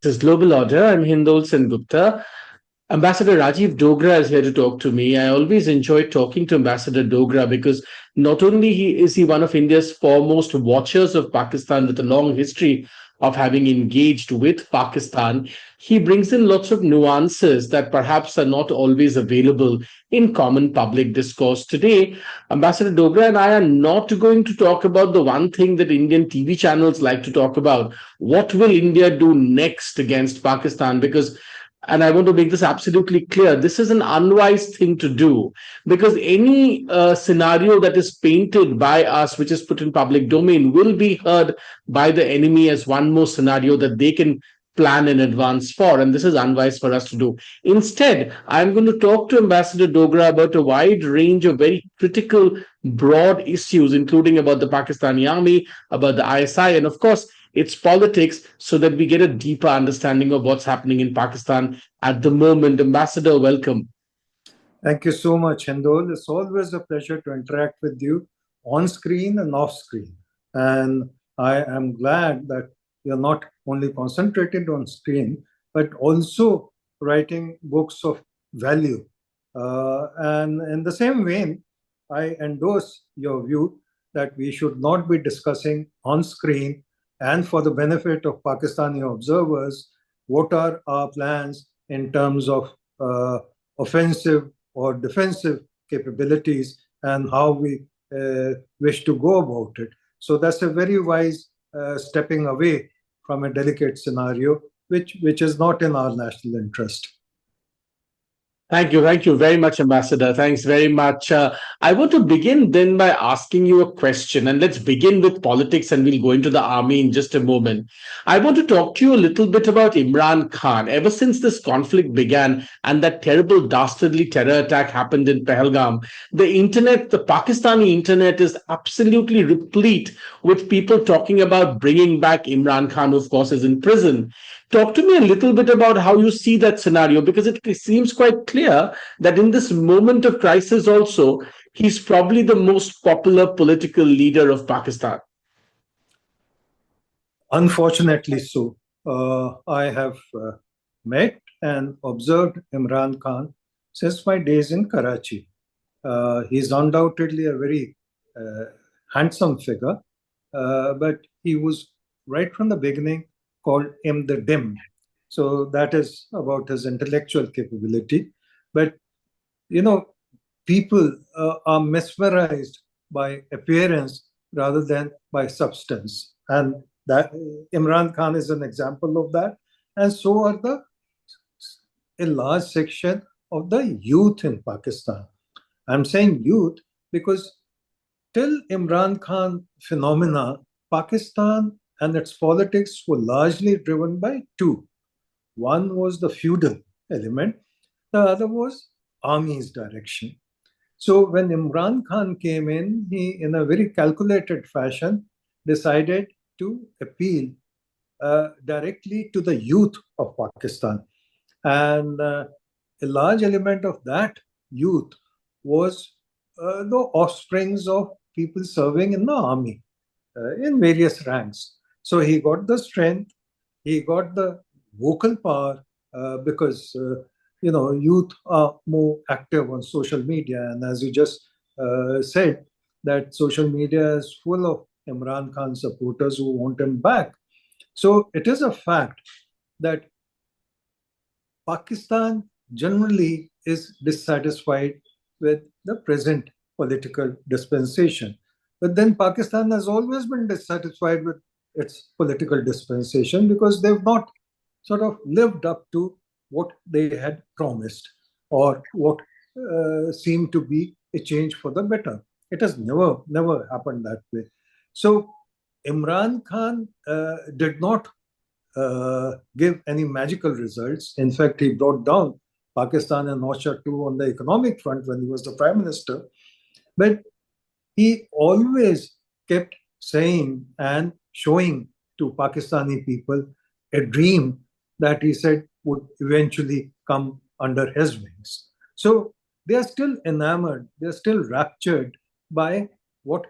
This is Global Order. I'm Hindol Sengupta. Ambassador Rajiv Dogra is here to talk to me. I always enjoy talking to Ambassador Dogra because not only is he one of India's foremost watchers of Pakistan with a long history of having engaged with Pakistan, he brings in lots of nuances that perhaps are not always available in common public discourse today. Ambassador Dogra and I are not going to talk about the one thing that Indian TV channels like to talk about. What will India do next against Pakistan? Because and I want to make this absolutely clear. This is an unwise thing to do because any scenario that is painted by us, which is put in public domain, will be heard by the enemy as one more scenario that they can plan in advance for. And this is unwise for us to do. Instead, I'm going to talk to Ambassador Dogra about a wide range of very critical, broad issues, including about the Pakistani army, about the ISI, and of course, its politics, so that we get a deeper understanding of what's happening in Pakistan at the moment. Ambassador, welcome. Thank you so much, Hindol. It's always a pleasure to interact with you on screen and off screen. And I am glad that you're not only concentrated on screen, but also writing books of value. And in the same vein, I endorse your view that we should not be discussing on screen and for the benefit of Pakistani observers, what are our plans in terms of offensive or defensive capabilities and how we wish to go about it. So that's a very wise stepping away from a delicate scenario, which is not in our national interest. Thank you very much, Ambassador. Thanks very much. I want to begin then by asking you a question, and let's begin with politics, and we'll go into the army in just a moment. I want to talk to you a little bit about Imran Khan. Ever since this conflict began and that terrible dastardly terror attack happened in Pahalgam, the internet, the Pakistani internet, is absolutely replete with people talking about bringing back Imran Khan, who of course is in prison. Talk to me a little bit about how you see that scenario, because it seems quite clear that in this moment of crisis also, he's probably the most popular political leader of Pakistan. Unfortunately so. I have met and observed Imran Khan since my days in Karachi. He's undoubtedly a very handsome figure, but he was right from the beginning called M the Dim. So that is about his intellectual capability. But, you know, people are mesmerized by appearance rather than by substance. And that Imran Khan is an example of that. And so are a large section of the youth in Pakistan. I'm saying youth because till Imran Khan phenomena, Pakistan and its politics were largely driven by two. One was the feudal element, the other was army's direction. So when Imran Khan came in, he, in a very calculated fashion, decided to appeal directly to the youth of Pakistan. And a large element of that youth was the offsprings of people serving in the army in various ranks. So he got the strength, he got the vocal power because, youth are more active on social media. And as you just said, that social media is full of Imran Khan supporters who want him back. So it is a fact that Pakistan generally is dissatisfied with the present political dispensation. But then Pakistan has always been dissatisfied with its political dispensation because they've not sort of lived up to what they had promised or what seemed to be a change for the better. It has never happened that way. So Imran Khan did not give any magical results. In fact, he brought down Pakistan and Russia too on the economic front when he was the prime minister. But he always kept saying and showing to Pakistani people a dream that he said would eventually come under his wings. So they are still enamored, they're still raptured by what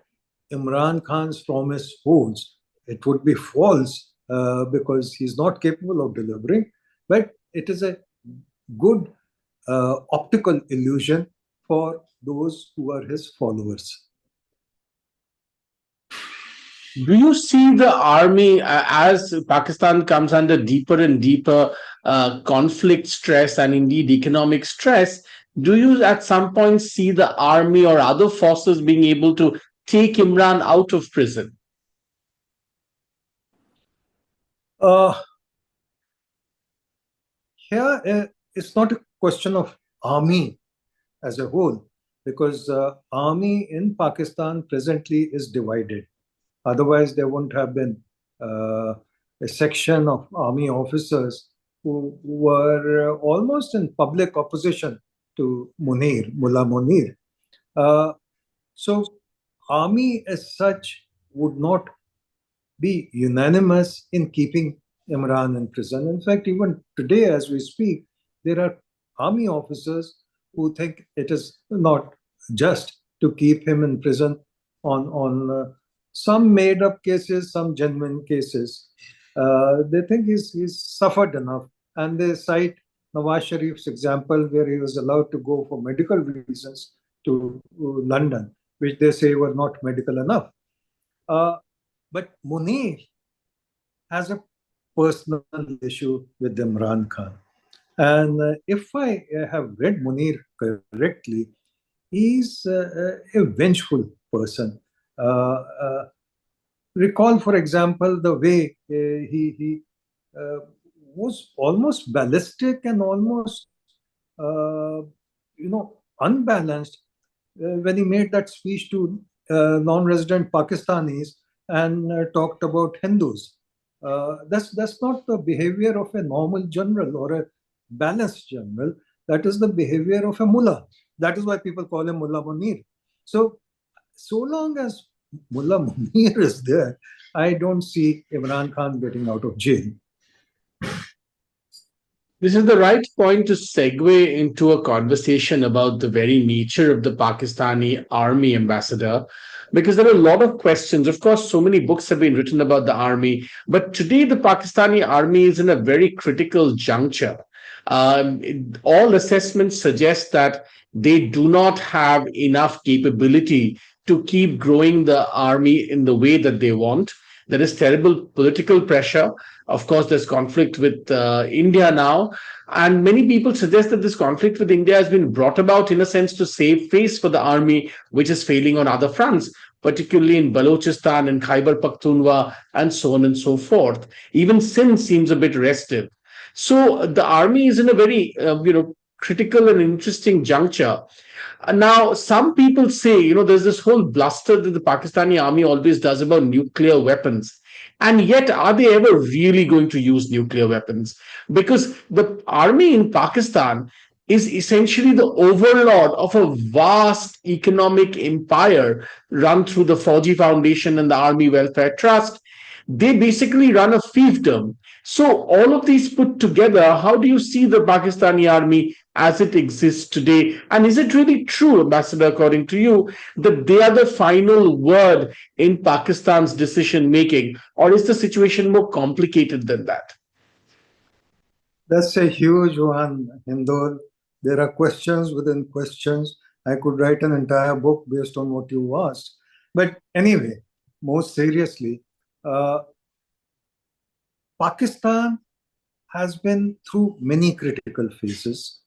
Imran Khan's promise holds. It would be false because he's not capable of delivering, but it is a good optical illusion for those who are his followers. Do you see the army as Pakistan comes under deeper and deeper conflict stress and indeed economic stress? Do you at some point see the army or other forces being able to take Imran out of prison? Uh, Here, it's not a question of army as a whole, because army in Pakistan presently is divided. Otherwise, there wouldn't have been a section of army officers who were almost in public opposition to Mullah Munir. So, army as such would not be unanimous in keeping Imran in prison. In fact, even today, as we speak, there are army officers who think it is not just to keep him in prison on some made-up cases, some genuine cases. They think he's suffered enough, and they cite Nawaz Sharif's example, where he was allowed to go for medical reasons to London, which they say were not medical enough. But Munir has a personal issue with Imran Khan. And if I have read Munir correctly, he's a vengeful person. Recall, for example, the way he was almost ballistic and almost, unbalanced when he made that speech to non-resident Pakistanis and talked about Hindus. That's not the behavior of a normal general or a balanced general. That is the behavior of a mullah. That is why people call him Mullah Munir. So long as Mullah Munir is there, I don't see Imran Khan getting out of jail. This is the right point to segue into a conversation about the very nature of the Pakistani army, ambassador, because there are a lot of questions. Of course, so many books have been written about the army, but today the Pakistani army is in a very critical juncture. All assessments suggest that they do not have enough capability to keep growing the army in the way that they want. There is terrible political pressure. Of course, there's conflict with India now. And many people suggest that this conflict with India has been brought about, in a sense, to save face for the army, which is failing on other fronts, particularly in Balochistan and Khyber Pakhtunkhwa, and so on and so forth. Even Sindh seems a bit restive. So the army is in a very, critical and interesting juncture. Now, some people say, there's this whole bluster that the Pakistani army always does about nuclear weapons. And yet, are they ever really going to use nuclear weapons? Because the army in Pakistan is essentially the overlord of a vast economic empire run through the Fauji Foundation and the Army Welfare Trust. They basically run a fiefdom. So, all of these put together, how do you see the Pakistani army as it exists today? And is it really true, Ambassador, according to you, that they are the final word in Pakistan's decision making? Or is the situation more complicated than that? That's a huge one, Hindol. There are questions within questions. I could write an entire book based on what you asked. But anyway, most seriously, Pakistan has been through many critical phases,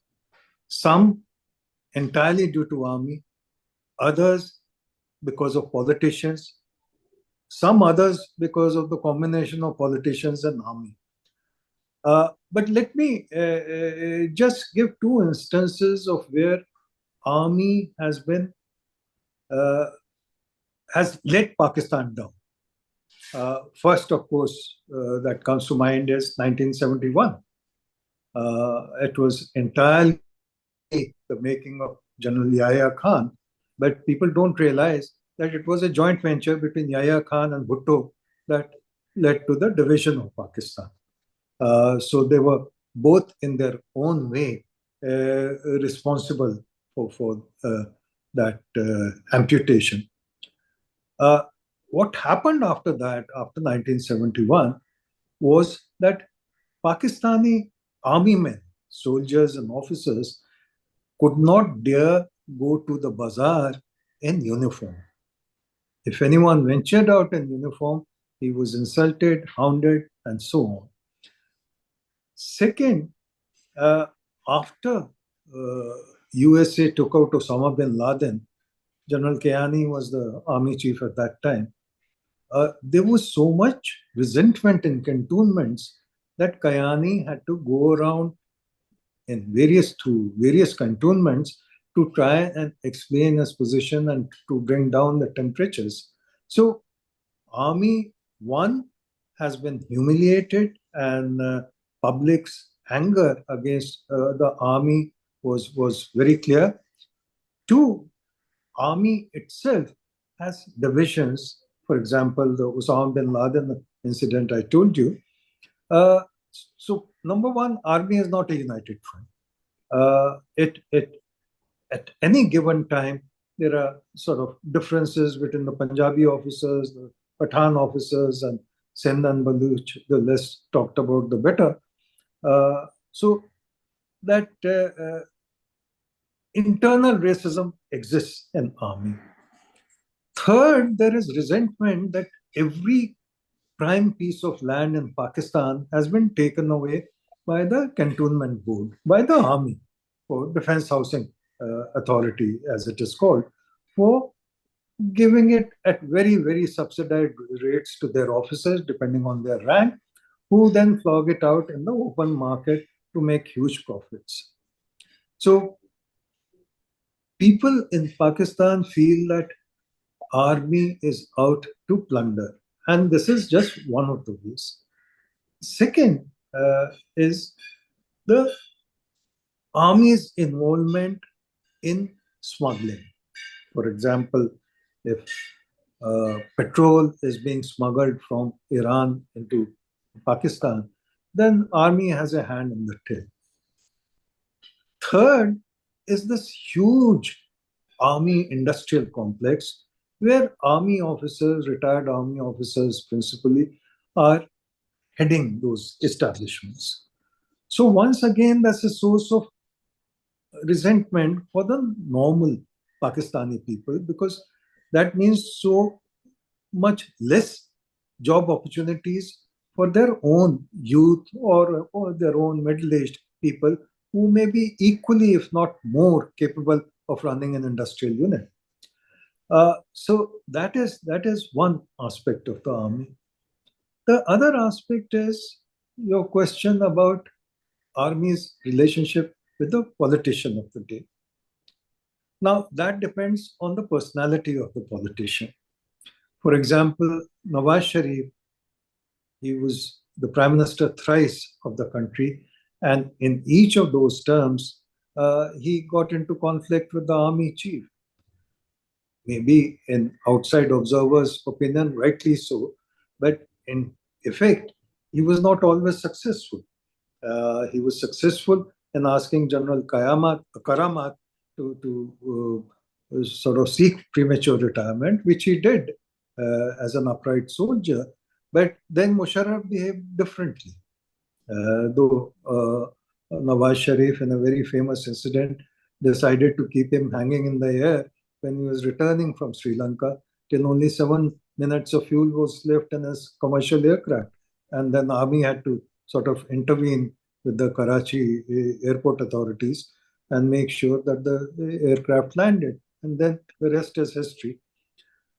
some entirely due to army, others because of politicians, some others because of the combination of politicians and army. But let me just give two instances of where army has let Pakistan down. First, of course, that comes to mind is 1971. It was entirely the making of General Yahya Khan, but people don't realize that it was a joint venture between Yahya Khan and Bhutto that led to the division of Pakistan. So they were both in their own way responsible for that amputation. What happened after that, after 1971, was that Pakistani army men, soldiers and officers could not dare go to the bazaar in uniform. If anyone ventured out in uniform, he was insulted, hounded, and so on. Second, after USA took out Osama bin Laden, General Kayani was the army chief at that time. There was so much resentment in cantonments that Kayani had to go around through various cantonments to try and explain his position and to bring down the temperatures. So, Army 1 has been humiliated, and public's anger against the army was very clear. 2, army itself has divisions. For example, the Osama bin Laden incident I told you. So, number one, army is not a united front. It at any given time, there are sort of differences between the Punjabi officers, the Pathan officers, and Sindh and Baluch. The less talked about, the better. So that internal racism exists in army. Third, there is resentment that every prime piece of land in Pakistan has been taken away by the cantonment board, by the army, or defense housing authority, as it is called, for giving it at very, very subsidized rates to their officers, depending on their rank, who then flog it out in the open market to make huge profits. So people in Pakistan feel that army is out to plunder. And this is just one of the ways. Second is the army's involvement in smuggling. For example, if petrol is being smuggled from Iran into Pakistan, then army has a hand in the till. Third is this huge army industrial complex where army officers, retired army officers principally, are heading those establishments. So once again, that's a source of resentment for the normal Pakistani people, because that means so much less job opportunities for their own youth or their own middle-aged people who may be equally, if not more, capable of running an industrial unit. So that is one aspect of the army. The other aspect is your question about army's relationship with the politician of the day. Now, that depends on the personality of the politician. For example, Nawaz Sharif, he was the prime minister thrice of the country, and in each of those terms, he got into conflict with the army chief. Maybe in outside observers' opinion, rightly so, but in effect, he was not always successful. He was successful in asking General Karamat to sort of seek premature retirement, which he did as an upright soldier. But then Musharraf behaved differently. Though Nawaz Sharif, in a very famous incident, decided to keep him hanging in the air when he was returning from Sri Lanka, till only 7 minutes of fuel was left in his commercial aircraft. And then the army had to sort of intervene with the Karachi airport authorities and make sure that the aircraft landed. And then the rest is history.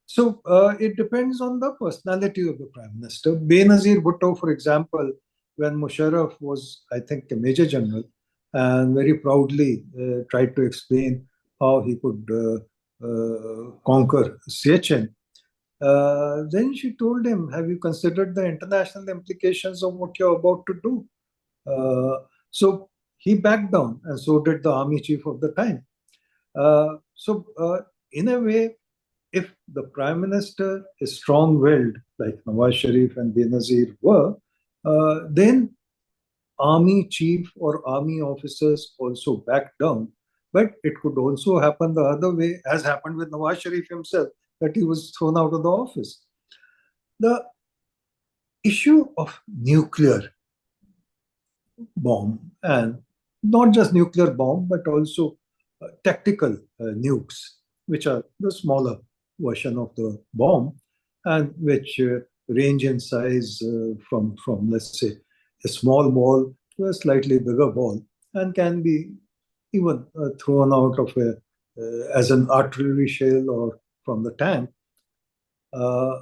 So it depends on the personality of the prime minister. Benazir Bhutto, for example, when Musharraf was, I think, a major general, and very proudly tried to explain how he could conquer Siachen. Then she told him, have you considered the international implications of what you're about to do? So he backed down, and so did the army chief of the time. So in a way, if the prime minister is strong-willed, like Nawaz Sharif and Benazir were, then army chief or army officers also back down. But it could also happen the other way, as happened with Nawaz Sharif himself, that he was thrown out of the office. The issue of nuclear bomb, and not just nuclear bomb, but also tactical nukes, which are the smaller version of the bomb, and which range in size from let's say a small ball to a slightly bigger ball, and can be even thrown out of a as an artillery shell or from the tank. Uh,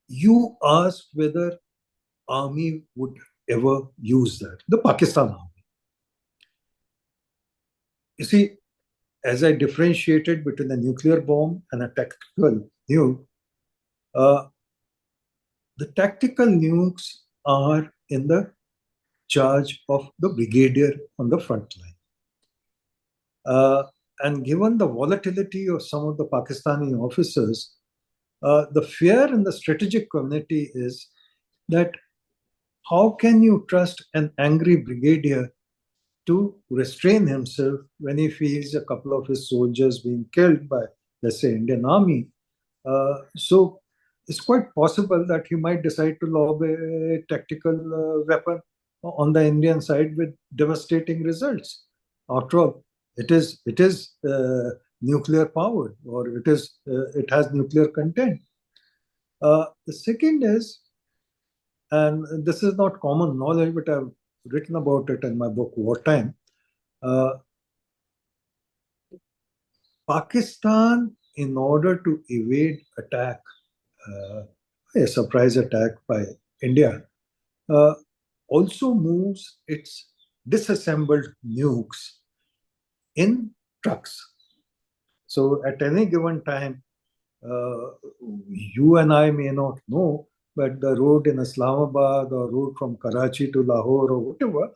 you asked whether army would ever use that, the Pakistan army. You see, as I differentiated between a nuclear bomb and a tactical nuke, uh, the tactical nukes are in the charge of the brigadier on the front line. And given the volatility of some of the Pakistani officers, the fear in the strategic community is that how can you trust an angry brigadier to restrain himself when he feels a couple of his soldiers being killed by, let's say, Indian army? So it's quite possible that he might decide to lob a tactical weapon on the Indian side with devastating results. After all, it is nuclear powered, or it has nuclear content. The second is, and this is not common knowledge, but I've written about it in my book Wartime. Uh, Pakistan, in order to evade attack, a surprise attack by India, uh, also moves its disassembled nukes in trucks. So at any given time, you and I may not know, but the road in Islamabad or road from Karachi to Lahore or whatever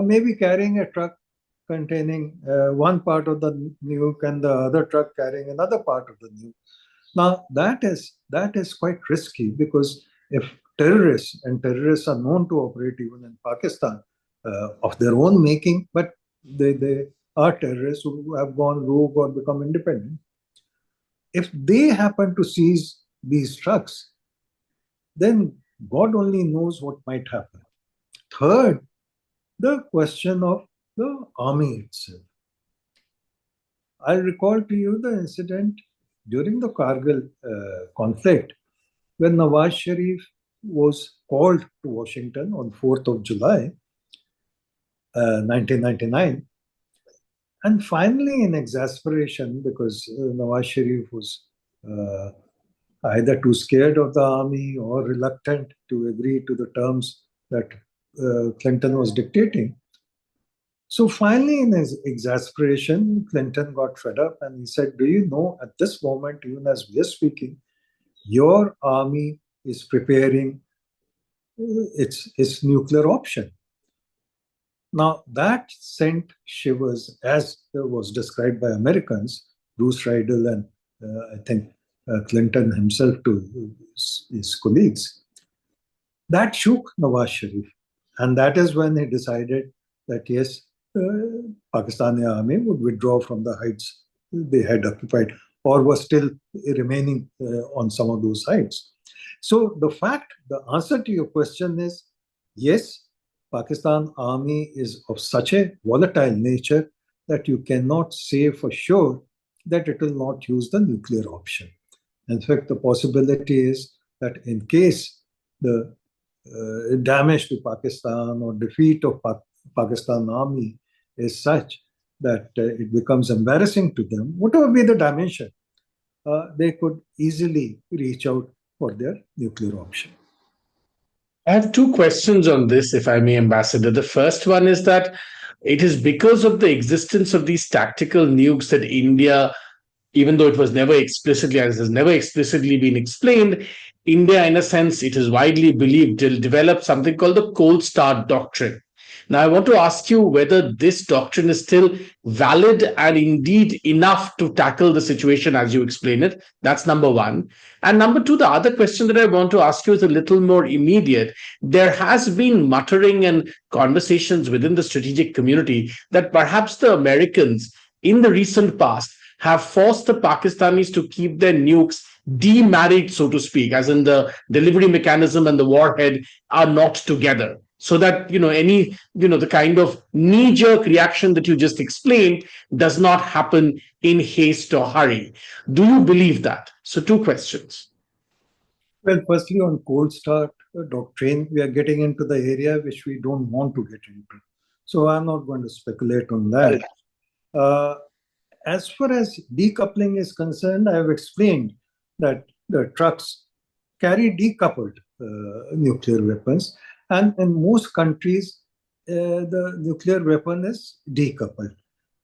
may be carrying a truck containing one part of the nuke and the other truck carrying another part of the nuke. Now that is quite risky, because if terrorists are known to operate even in Pakistan of their own making, but they are terrorists who have gone rogue or become independent. If they happen to seize these trucks, then God only knows what might happen. Third, the question of the army itself. I'll recall to you the incident during the Kargil conflict when Nawaz Sharif was called to Washington on 4th of July, 1999. And finally, in exasperation, because Nawaz Sharif was either too scared of the army or reluctant to agree to the terms that Clinton was dictating. So finally, in his exasperation, Clinton got fed up and he said, "Do you know, at this moment, even as we are speaking, your army is preparing its nuclear option." Now, that sent shivers, as was described by Americans, Bruce Riedel and I think Clinton himself to his colleagues. That shook Nawaz Sharif. And that is when he decided that, yes, Pakistani army would withdraw from the heights they had occupied or were still remaining on some of those heights. So the answer to your question is, yes, Pakistan army is of such a volatile nature that you cannot say for sure that it will not use the nuclear option. In fact, the possibility is that in case the damage to Pakistan or defeat of Pakistan army is such that it becomes embarrassing to them, whatever be the dimension, they could easily reach out for their nuclear option. I have two questions on this, if I may, Ambassador. The first one is that it is because of the existence of these tactical nukes that India, even though it was never explicitly, as has never explicitly been explained, India, in a sense, it is widely believed, will develop something called the cold start doctrine. Now, I want to ask you whether this doctrine is still valid and indeed enough to tackle the situation as you explain it. That's number one. And number two, the other question that I want to ask you is a little more immediate. There has been muttering and conversations within the strategic community that perhaps the Americans in the recent past have forced the Pakistanis to keep their nukes demarried, so to speak, as in the delivery mechanism and the warhead are not together. So that, any, the kind of knee jerk reaction that you just explained does not happen in haste or hurry. Do you believe that? So, two questions. Well, firstly, on cold start doctrine, we are getting into the area which we don't want to get into. So I'm not going to speculate on that. As far as decoupling is concerned, I have explained that the trucks carry decoupled nuclear weapons, and in most countries, the nuclear weapon is decoupled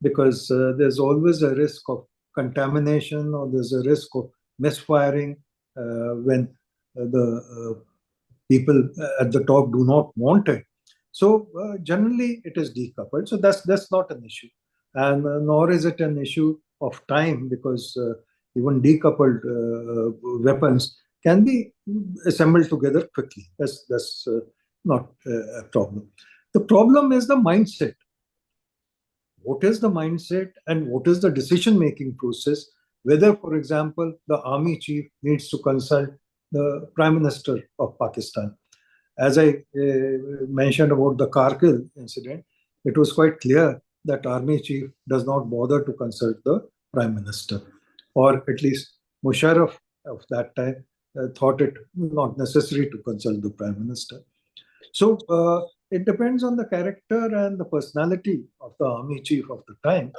because there's always a risk of contamination or there's a risk of misfiring when the people at the top do not want it. So generally, it is decoupled. So that's not an issue, and nor is it an issue of time because even decoupled weapons can be assembled together quickly. That's not a problem. The problem is the mindset. What is the mindset and what is the decision-making process? Whether, for example, the army chief needs to consult the Prime Minister of Pakistan. As I mentioned about the Kargil incident, it was quite clear that army chief does not bother to consult the Prime Minister, or at least Musharraf of that time thought it not necessary to consult the Prime Minister. So it depends on the character and the personality of the army chief of the time,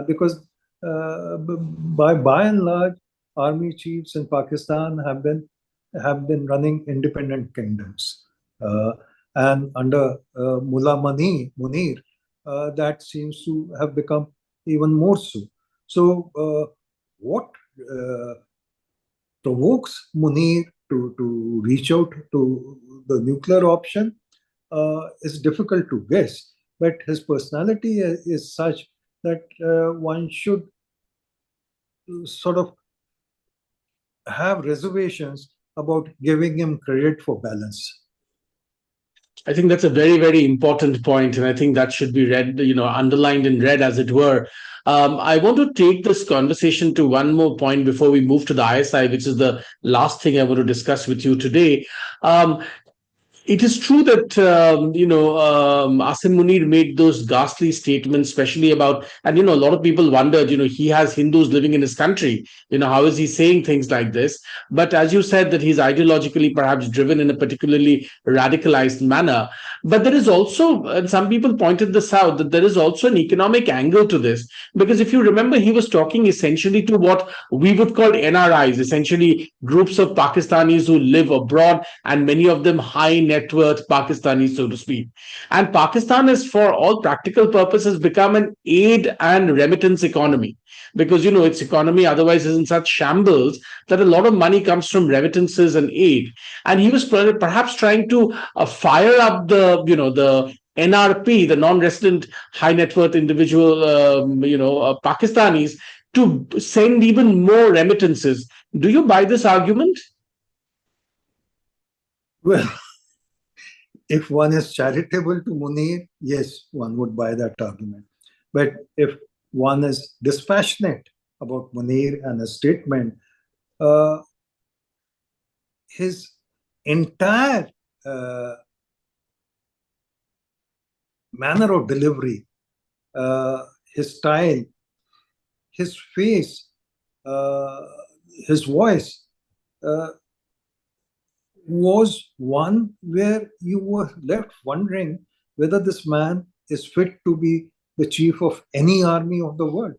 because by and large, army chiefs in Pakistan have been running independent kingdoms, and under Mullah Munir, that seems to have become even more so. So, what provokes Munir to reach out to the nuclear option is difficult to guess, but his personality is such that one should sort of have reservations about giving him credit for balance. I think that's a very, very important point, and I think that should be read, underlined in red, as it were. I want to take this conversation to one more point before we move to the ISI, which is the last thing I want to discuss with you today. It is true that Asim Munir made those ghastly statements, especially about, and a lot of people wondered, he has Hindus living in his country. How is he saying things like this? But as you said, that he's ideologically perhaps driven in a particularly radicalized manner. But there is also, and some people pointed this out, that there is also an economic angle to this, because if you remember, he was talking essentially to what we would call NRIs, essentially groups of Pakistanis who live abroad, and many of them high net worth Pakistanis, so to speak. And Pakistan has, for all practical purposes, become an aid and remittance economy, because its economy otherwise is in such shambles that a lot of money comes from remittances and aid. And he was perhaps trying to fire up the NRP, the non-resident high net worth individual, Pakistanis, to send even more remittances. Do you buy this argument? Well, if one is charitable to Munir, yes, one would buy that argument. But if one is dispassionate about Munir and his statement, his entire manner of delivery, his style, his face, his voice, was one where you were left wondering whether this man is fit to be the chief of any army of the world.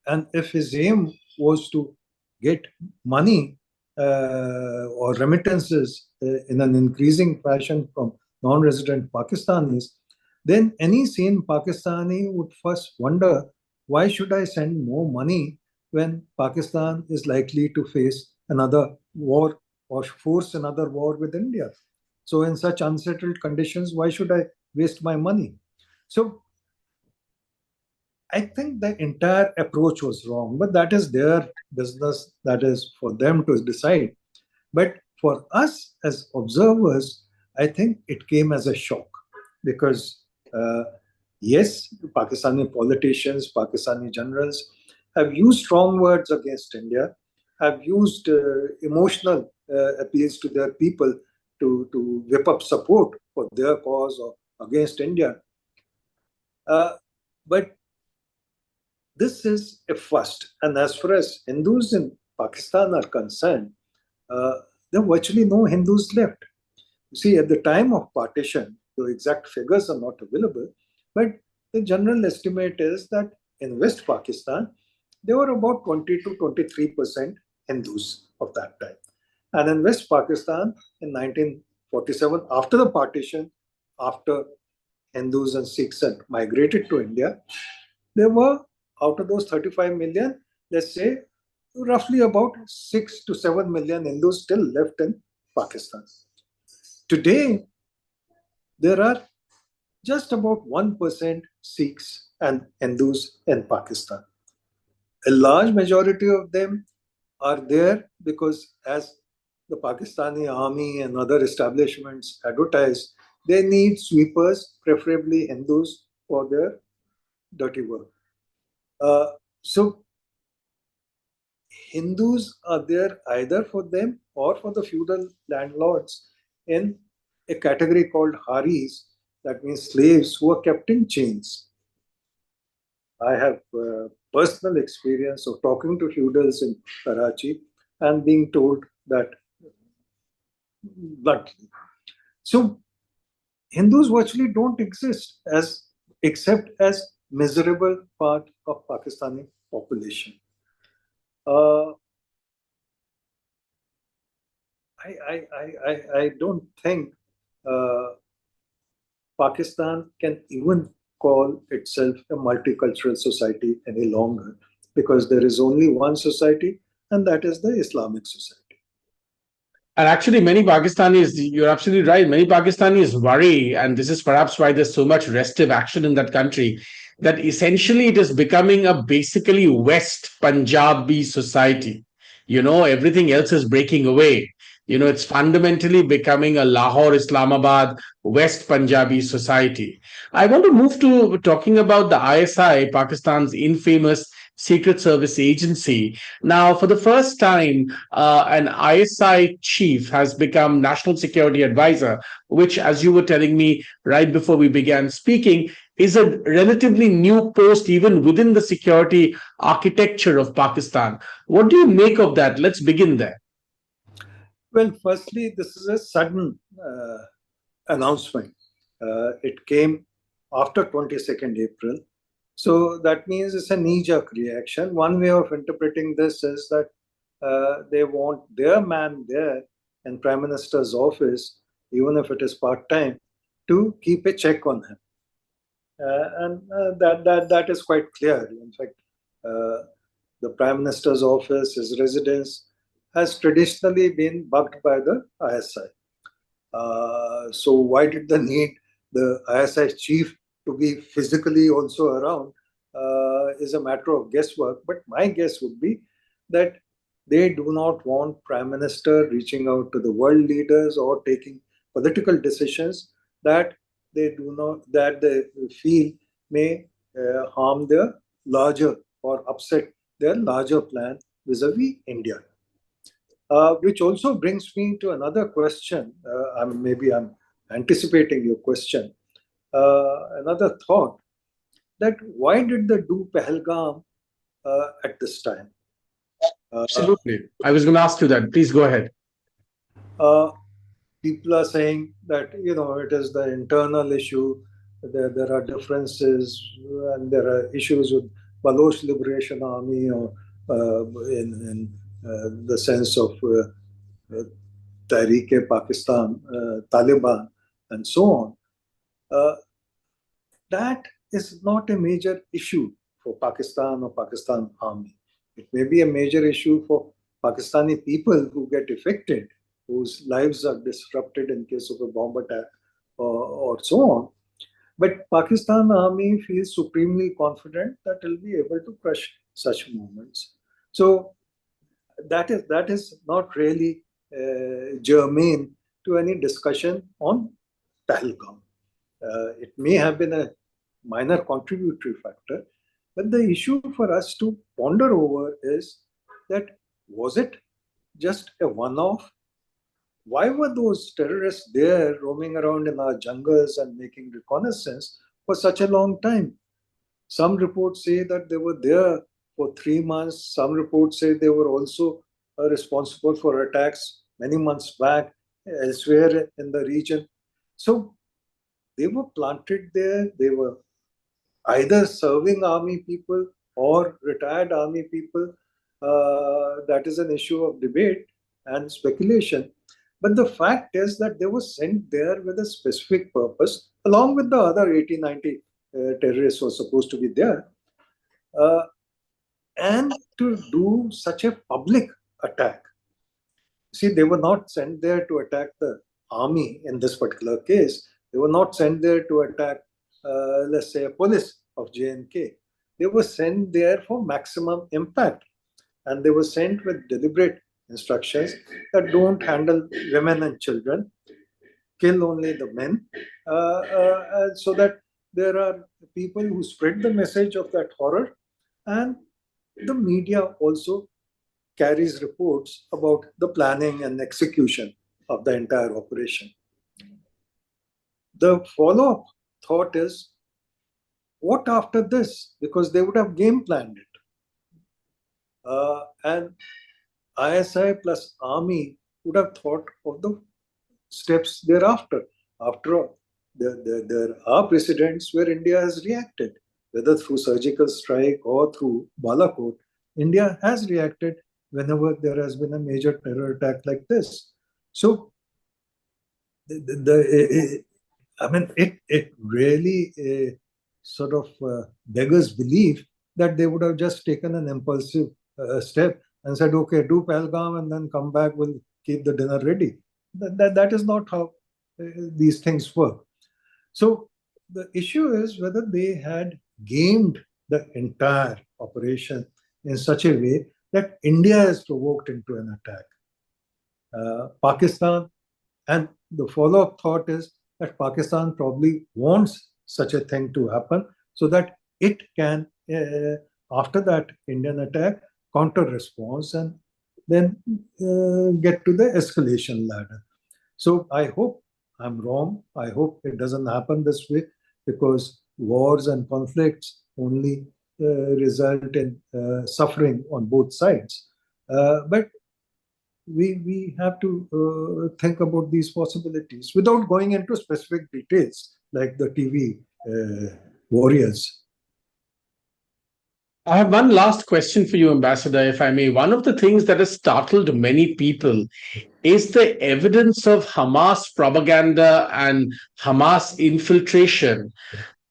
And if his aim was to get money or remittances in an increasing fashion from non-resident Pakistanis, then any sane Pakistani would first wonder, why should I send more money when Pakistan is likely to face another war or force another war with India? So in such unsettled conditions, why should I waste my money? So I think the entire approach was wrong, but that is their business. That is for them to decide. But for us as observers, I think it came as a shock because, yes, Pakistani politicians, Pakistani generals have used strong words against India, have used emotional appeals to their people to whip up support for their cause or against India. But this is a first. And as far as Hindus in Pakistan are concerned, there are virtually no Hindus left. You see, at the time of partition, the exact figures are not available, but the general estimate is that in West Pakistan, there were about 20 to 23% Hindus of that time. And in West Pakistan in 1947, after the partition, after Hindus and Sikhs had migrated to India, there were, out of those 35 million, let's say, roughly about 6 to 7 million Hindus still left in Pakistan. Today, there are just about 1% Sikhs and Hindus in Pakistan. A large majority of them are there because, as the Pakistani army and other establishments advertise, they need sweepers, preferably Hindus, for their dirty work. So Hindus are there either for them or for the feudal landlords in a category called haris, that means slaves who are kept in chains. I have personal experience of talking to feudals in Karachi and being told that bluntly. So Hindus virtually don't exist except as miserable part of Pakistani population. Uh, I don't think uh, Pakistan can even call itself a multicultural society any longer because there is only one society, and that is the Islamic society. And actually, many Pakistanis, you're absolutely right. Many Pakistanis worry, and this is perhaps why there's so much restive action in that country, that essentially it is becoming a basically West Punjabi society. Everything else is breaking away. It's fundamentally becoming a Lahore, Islamabad, West Punjabi society. I want to move to talking about the ISI, Pakistan's infamous Secret Service agency. Now, for the first time, an ISI chief has become National Security Advisor, which, as you were telling me right before we began speaking, is a relatively new post even within the security architecture of Pakistan. What do you make of that? Let's begin there. Well, firstly, this is a sudden announcement. It came after 22nd April. So that means it's a knee-jerk reaction. One way of interpreting this is that they want their man there in Prime Minister's office, even if it is part-time, to keep a check on him. And that is quite clear. In fact, the Prime Minister's office, his residence, has traditionally been bugged by the ISI. So why did they need the ISI chief to be physically also around is a matter of guesswork. But my guess would be that they do not want Prime Minister reaching out to the world leaders or taking political decisions that they feel may harm their larger or upset their larger plan vis-a-vis India. Which also brings me to another question. Maybe I'm anticipating your question. Another thought that why did they do Pahalgam at this time? Absolutely. I was going to ask you that. Please go ahead. People are saying that it is the internal issue. There are differences and there are issues with Baloch Liberation Army or in the sense of Tehreek-e-Pakistan, Taliban, and so on. That is not a major issue for Pakistan or Pakistan army. It may be a major issue for Pakistani people who get affected, whose lives are disrupted in case of a bomb attack or so on. But Pakistan army feels supremely confident that it will be able to crush such movements. So that is not really germane to any discussion on Pahalgam. It may have been a minor contributory factor, but the issue for us to ponder over is that Was it just a one-off? Why were those terrorists there roaming around in our jungles and making reconnaissance for such a long time? Some reports say that they were there for 3 months. Some reports say they were also responsible for attacks many months back elsewhere in the region. So they were planted there. They were either serving army people or retired army people. That is an issue of debate and speculation. But the fact is that they were sent there with a specific purpose, along with the other 80, 90 terrorists who were supposed to be there, uh, and to do such a public attack. See, they were not sent there to attack the army in this particular case. They were not sent there to attack, let's say, a police of J&K. They were sent there for maximum impact. And they were sent with deliberate instructions that don't handle women and children, kill only the men, so that there are people who spread the message of that horror. And the media also carries reports about the planning and execution of the entire operation. The follow-up thought is, what after this? Because they would have game planned it. And ISI plus army would have thought of the steps thereafter. After all, there are precedents where India has reacted, whether through surgical strike or through Balakot. India has reacted whenever there has been a major terror attack like this. So, it really sort of beggars belief that they would have just taken an impulsive step and said, okay, do Pahalgam and then come back, we'll keep the dinner ready. That is not how these things work. So the issue is whether they had gamed the entire operation in such a way that India is provoked into an attack. Pakistan, and the follow-up thought is that Pakistan probably wants such a thing to happen so that it can, after that Indian attack, counter response and then get to the escalation ladder. So I hope I'm wrong. I hope it doesn't happen this way, because wars and conflicts only result in suffering on both sides. But we have to think about these possibilities without going into specific details like the TV warriors. I have one last question for you, Ambassador, if I may. One of the things that has startled many people is the evidence of Hamas propaganda and Hamas infiltration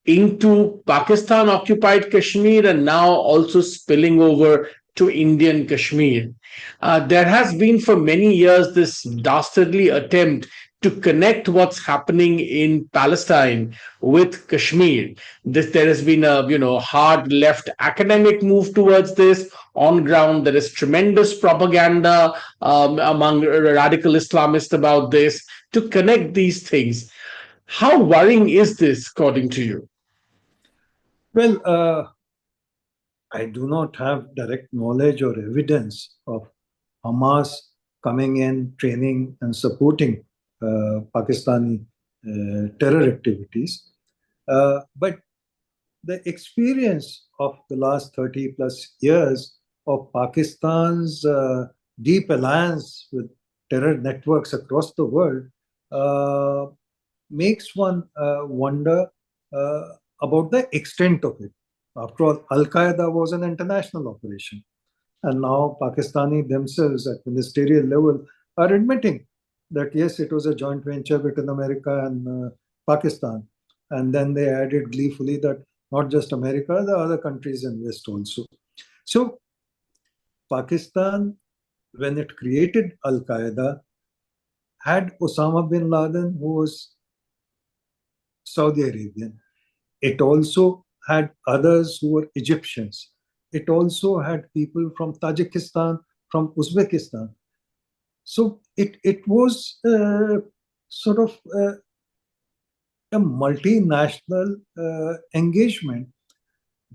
into Pakistan-occupied Kashmir and now also spilling over to Indian Kashmir. There has been for many years this dastardly attempt to connect what's happening in Palestine with Kashmir. There has been a hard left academic move towards this. On ground, there is tremendous propaganda among radical Islamists about this to connect these things. How worrying is this, according to you? Well, I do not have direct knowledge or evidence of Hamas coming in, training, and supporting Pakistani terror activities. But the experience of the last 30 plus years of Pakistan's deep alliance with terror networks across the world makes one wonder about the extent of it. After all, Al Qaeda was an international operation. And now Pakistani themselves at ministerial level are admitting that yes, it was a joint venture between America and Pakistan. And then they added gleefully that not just America, the other countries in West also. So Pakistan, when it created Al Qaeda, had Osama bin Laden, who was Saudi Arabian. It also had others who were Egyptians. It also had people from Tajikistan, from Uzbekistan. So it was sort of a multinational engagement.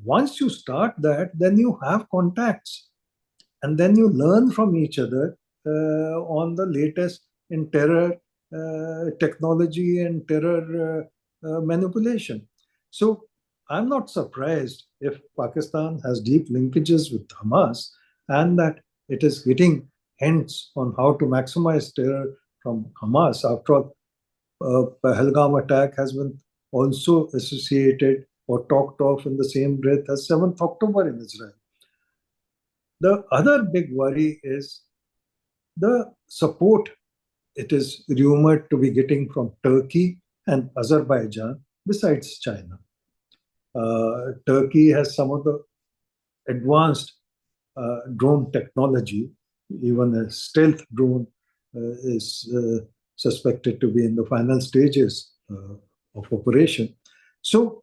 Once you start that, then you have contacts. and then you learn from each other on the latest in terror technology and terror manipulation. So I'm not surprised if Pakistan has deep linkages with Hamas and that it is getting hints on how to maximize terror from Hamas. After all, Pahalgam attack has been also associated or talked of in the same breath as 7th October in Israel. The other big worry is the support it is rumored to be getting from Turkey and Azerbaijan besides China. Turkey has some of the advanced drone technology. Even a stealth drone is suspected to be in the final stages of operation. So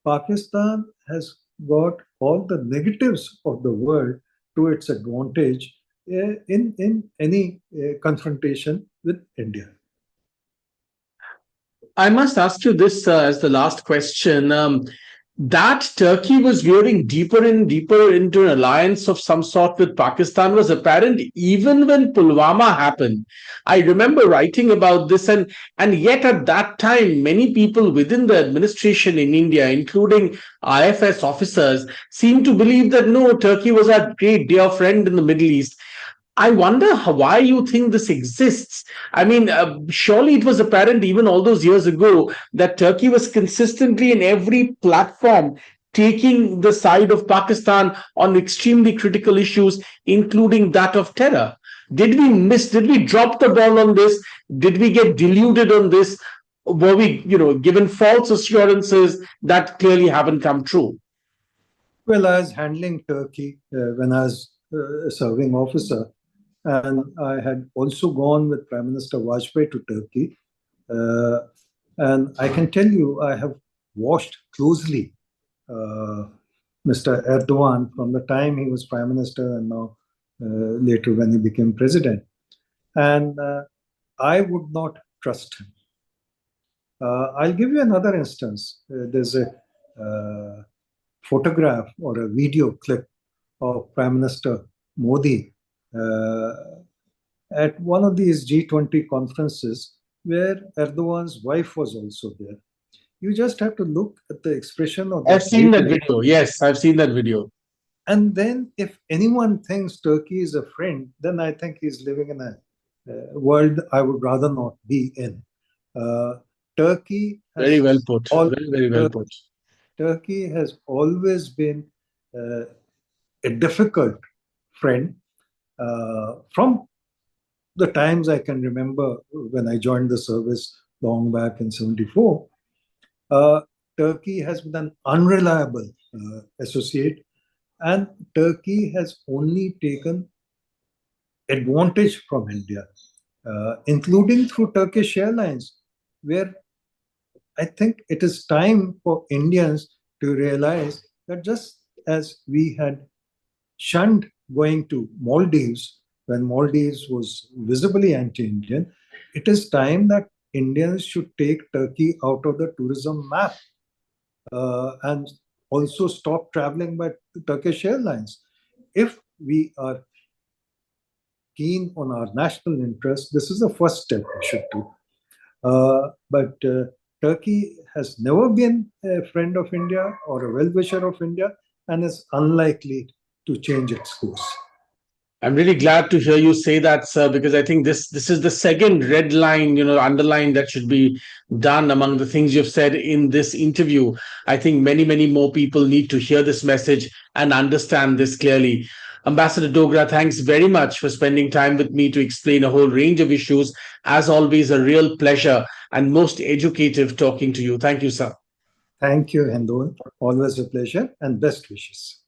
Pakistan has got all the negatives of the world to its advantage in any confrontation with India. I must ask you this as the last question. That Turkey was veering deeper and deeper into an alliance of some sort with Pakistan was apparent even when Pulwama happened. I remember writing about this, and yet at that time, many people within the administration in India, including IFS officers, seemed to believe that no, Turkey was our great dear friend in the Middle East. I wonder why you think this exists. I mean, surely it was apparent even all those years ago that Turkey was consistently in every platform taking the side of Pakistan on extremely critical issues, including that of terror. Did we drop the ball on this? Did we get deluded on this? Were we, given false assurances that clearly haven't come true? Well, I was handling Turkey when I was a serving officer. And I had also gone with Prime Minister Vajpayee to Turkey. And I can tell you, I have watched closely Mr. Erdogan from the time he was Prime Minister and now later when he became President. And I would not trust him. I'll give you another instance. There's a photograph or a video clip of Prime Minister Modi at one of these G20 conferences where Erdogan's wife was also there. You just have to look at the expression of I've seen that video. Yes, I've seen that video. And then if anyone thinks Turkey is a friend, then I think he's living in a world I would rather not be in. Turkey has very well put. Very well put. Turkey has always been a difficult friend from the times I can remember when I joined the service long back in 74. Turkey has been an unreliable associate, and Turkey has only taken advantage from India, including through Turkish Airlines, where I think it is time for Indians to realize that just as we had shunned going to Maldives when Maldives was visibly anti-Indian, it is time that Indians should take Turkey out of the tourism map and also stop traveling by Turkish Airlines. If we are keen on our national interest, this is the first step we should do. But Turkey has never been a friend of India or a well-wisher of India and is unlikely to change its course. I'm really glad to hear you say that, sir, because I think this is the second red line, underline that should be done among the things you've said in this interview. I think many, many more people need to hear this message and understand this clearly. Ambassador Dogra, thanks very much for spending time with me to explain a whole range of issues. As always, a real pleasure and most educative talking to you. Thank you, sir. Thank you, Hindol. Always a pleasure and best wishes.